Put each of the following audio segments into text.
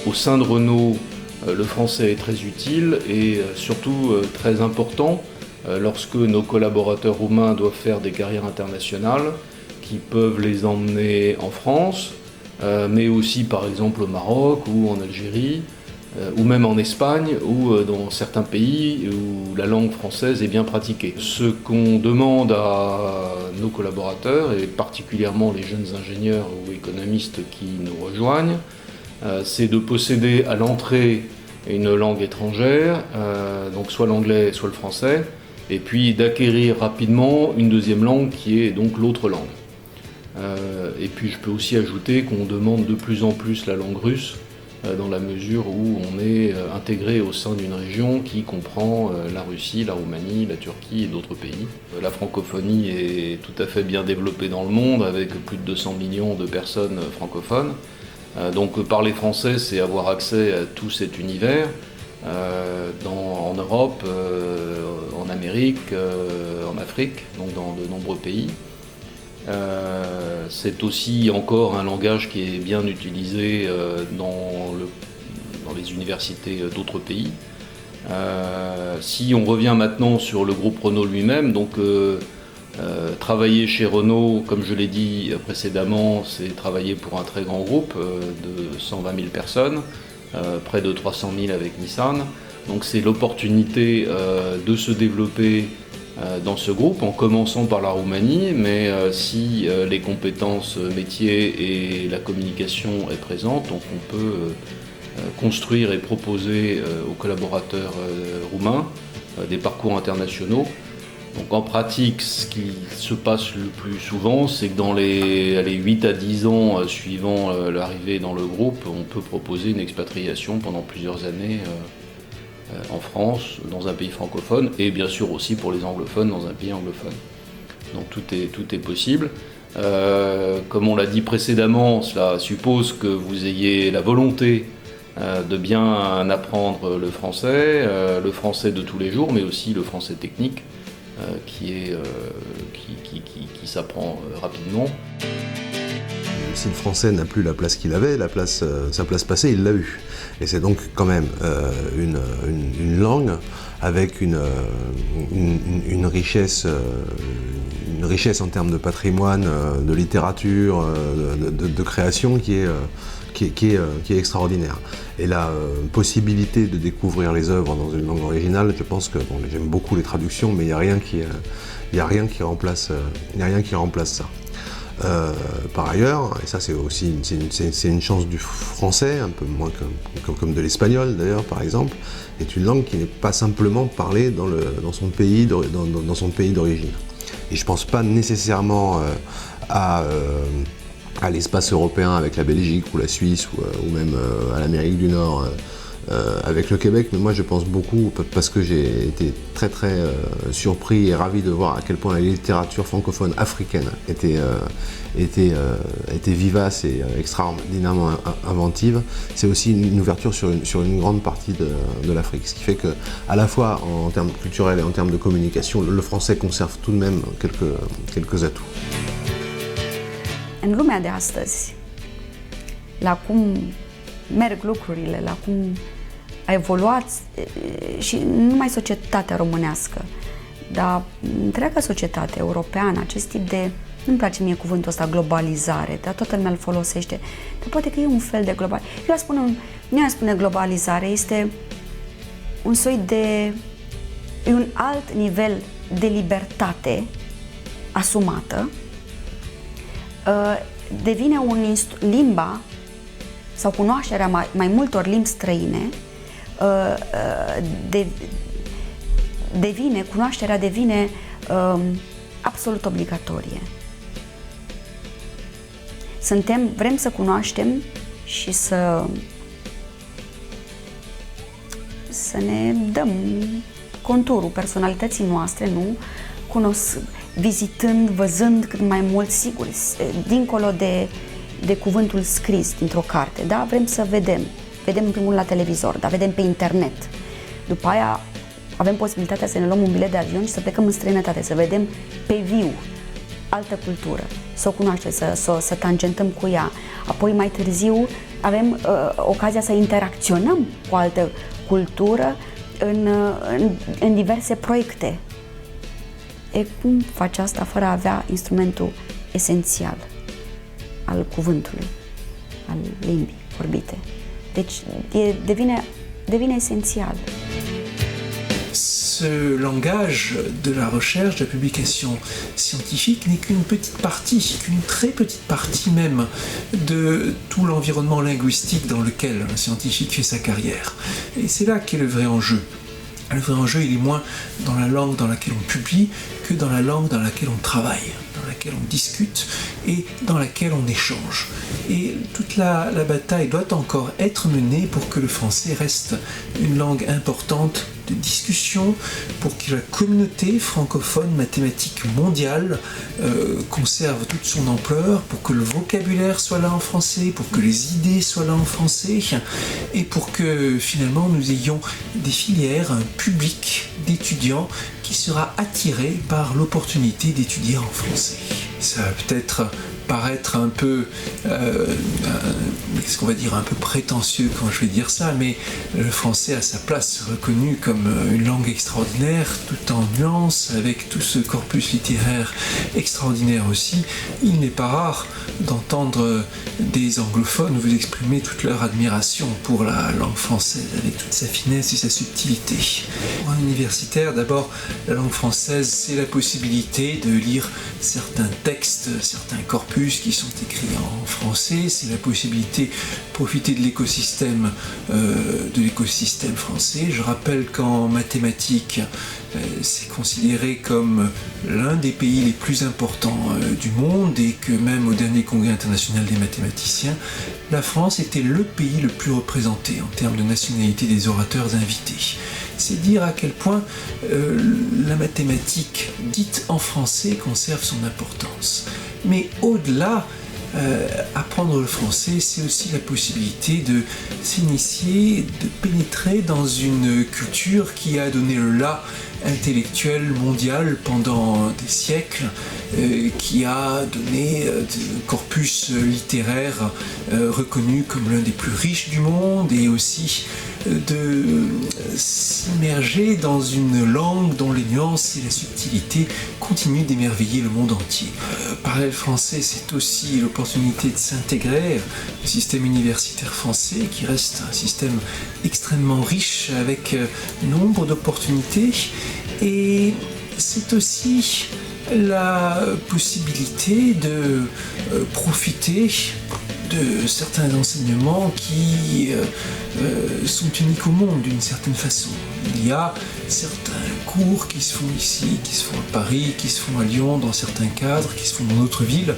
Au sein de Renault, le français est très utile et surtout très important lorsque nos collaborateurs roumains doivent faire des carrières internationales qui peuvent les emmener en France, mais aussi par exemple au Maroc ou en Algérie, ou même en Espagne ou dans certains pays où la langue française est bien pratiquée. Ce qu'on demande à nos collaborateurs, et particulièrement les jeunes ingénieurs ou économistes qui nous rejoignent, c'est de posséder à l'entrée une langue étrangère, donc soit l'anglais, soit le français, et puis d'acquérir rapidement une deuxième langue qui est donc l'autre langue. Et puis je peux aussi ajouter qu'on demande de plus en plus la langue russe, dans la mesure où on est intégré au sein d'une région qui comprend la Russie, la Roumanie, la Turquie et d'autres pays. La francophonie est tout à fait bien développée dans le monde, avec plus de 200 millions de personnes francophones. Donc parler français, c'est avoir accès à tout cet univers, en Europe, en Amérique, en Afrique, donc dans de nombreux pays. C'est aussi encore un langage qui est bien utilisé dans les universités d'autres pays. Si on revient maintenant sur le groupe Renault lui-même, donc travailler chez Renault, comme je l'ai dit précédemment, c'est travailler pour un très grand groupe de 120 000 personnes, près de 300 000 avec Nissan. Donc c'est l'opportunité de se développer dans ce groupe, en commençant par la Roumanie, mais si les compétences métiers et la communication est présente, donc on peut construire et proposer aux collaborateurs roumains des parcours internationaux. Donc en pratique, ce qui se passe le plus souvent, c'est que dans les 8 à 10 ans suivant l'arrivée dans le groupe, on peut proposer une expatriation pendant plusieurs années en France, dans un pays francophone, et bien sûr aussi pour les anglophones dans un pays anglophone. Donc tout est possible. Comme on l'a dit précédemment, cela suppose que vous ayez la volonté de bien apprendre le français de tous les jours, mais aussi le français technique, qui s'apprend rapidement. Si le français n'a plus la place qu'il avait, sa place passée, il l'a eue. Et c'est donc quand même une langue avec une richesse en termes de patrimoine, de littérature, de création qui est extraordinaire. Et la possibilité de découvrir les œuvres dans une langue originale, je pense que j'aime beaucoup les traductions, mais il n'y a rien qui remplace ça. Par ailleurs, et ça c'est aussi une chance du français, un peu moins comme de l'espagnol d'ailleurs par exemple, est une langue qui n'est pas simplement parlée dans son pays d'origine. Et je ne pense pas nécessairement à l'espace européen avec la Belgique ou la Suisse ou même à l'Amérique du Nord avec le Québec, mais moi je pense beaucoup, parce que j'ai été très surpris et ravi de voir à quel point la littérature francophone africaine était vivace et extraordinairement inventive. C'est aussi une ouverture sur une grande partie de l'Afrique, ce qui fait que, à la fois en termes culturels et en termes de communication, le français conserve tout de même quelques atouts. În lumea de astăzi, la cum merg lucrurile, la cum a evoluat și nu numai societatea românească, dar întreaga societate europeană, acest tip de, nu-mi place mie cuvântul ăsta globalizare, dar toată lumea îl folosește, dar poate că e un fel de globalizare. Nu aș spune globalizare, este un soi de, e un alt nivel de libertate asumată, devine limba sau cunoașterea mai multor limbi străine cunoașterea devine absolut obligatorie. Vrem să cunoaștem și să ne dăm conturul personalității noastre, nu? Vizitând, văzând cât mai mult, sigur, dincolo de cuvântul scris dintr-o carte, da? Vrem să vedem în primul rând la televizor, dar vedem pe internet. După aia avem posibilitatea să ne luăm un bilet de avion și să plecăm în străinătate, să vedem pe viu altă cultură, să o cunoaștem, să tangentăm cu ea. Apoi mai târziu avem ocazia să interacționăm cu altă cultură în diverse proiecte. Cum faci asta fără a avea instrumentul esențial al cuvântului, al limbii vorbite? Deci devine esențial. Ce langage de la recherche, de la publication scientifique n'est qu'une petite partie, qu'une très petite partie même de tout l'environnement linguistique dans lequel un scientifique fait sa carrière. Et c'est là qu'est le vrai enjeu. Le vrai enjeu, il est moins dans la langue dans laquelle on publie que dans la langue dans laquelle on travaille, dans laquelle on discute et dans laquelle on échange. Et toute la bataille doit encore être menée pour que le français reste une langue importante de discussion, pour que la communauté francophone mathématique mondiale conserve toute son ampleur, pour que le vocabulaire soit là en français, pour que les idées soient là en français, et pour que finalement nous ayons des filières, un public d'étudiants qui sera attiré par l'opportunité d'étudier en français. Ça va peut-être paraître un peu, qu'est-ce qu'on va dire, un peu prétentieux quand je vais dire ça, mais le français a sa place, reconnu comme une langue extraordinaire, tout en nuances, avec tout ce corpus littéraire extraordinaire aussi. Il n'est pas rare d'entendre des anglophones vous exprimer toute leur admiration pour la langue française, avec toute sa finesse et sa subtilité. Pour un universitaire, d'abord, la langue française, c'est la possibilité de lire certains textes, certains corpus qui sont écrits en français, c'est la possibilité de profiter de l'écosystème français. Je rappelle qu'en mathématiques, c'est considéré comme l'un des pays les plus importants du monde et que même au dernier congrès international des mathématiciens, la France était le pays le plus représenté en termes de nationalité des orateurs invités. C'est dire à quel point la mathématique dite en français conserve son importance. Mais au-delà, apprendre le français, c'est aussi la possibilité de s'initier, de pénétrer dans une culture qui a donné le là intellectuel mondial pendant des siècles, qui a donné un corpus littéraire reconnu comme l'un des plus riches du monde, et aussi de s'immerger dans une langue dont les nuances et la subtilité continuent d'émerveiller le monde entier. Parler le français, c'est aussi l'opportunité de s'intégrer au système universitaire français, qui reste un système extrêmement riche avec nombre d'opportunités, et c'est aussi la possibilité de profiter de certains enseignements qui sont uniques au monde d'une certaine façon. Il y a certains cours qui se font ici, qui se font à Paris, qui se font à Lyon, dans certains cadres, qui se font dans d'autres villes,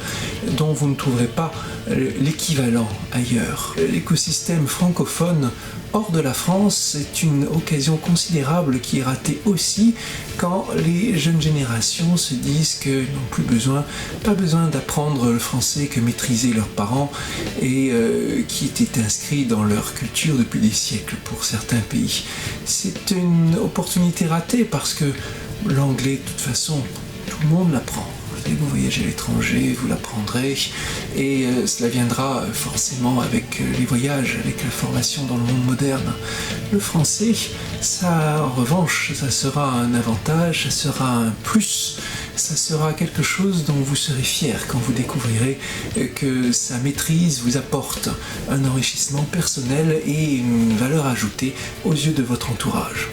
dont vous ne trouverez pas l'équivalent ailleurs. L'écosystème francophone hors de la France est une occasion considérable qui est ratée aussi quand les jeunes générations se disent qu'ils n'ont pas besoin d'apprendre le français que maîtrisaient leurs parents et qui était inscrit dans leur culture depuis des siècles pour certains pays. C'est une opportunité ratée parce que l'anglais, de toute façon, tout le monde l'apprend. Vous voyagez à l'étranger, vous l'apprendrez, et cela viendra forcément avec les voyages, avec la formation dans le monde moderne. Le français, ça, en revanche, ça sera un avantage, ça sera un plus, ça sera quelque chose dont vous serez fier quand vous découvrirez que sa maîtrise vous apporte un enrichissement personnel et une valeur ajoutée aux yeux de votre entourage.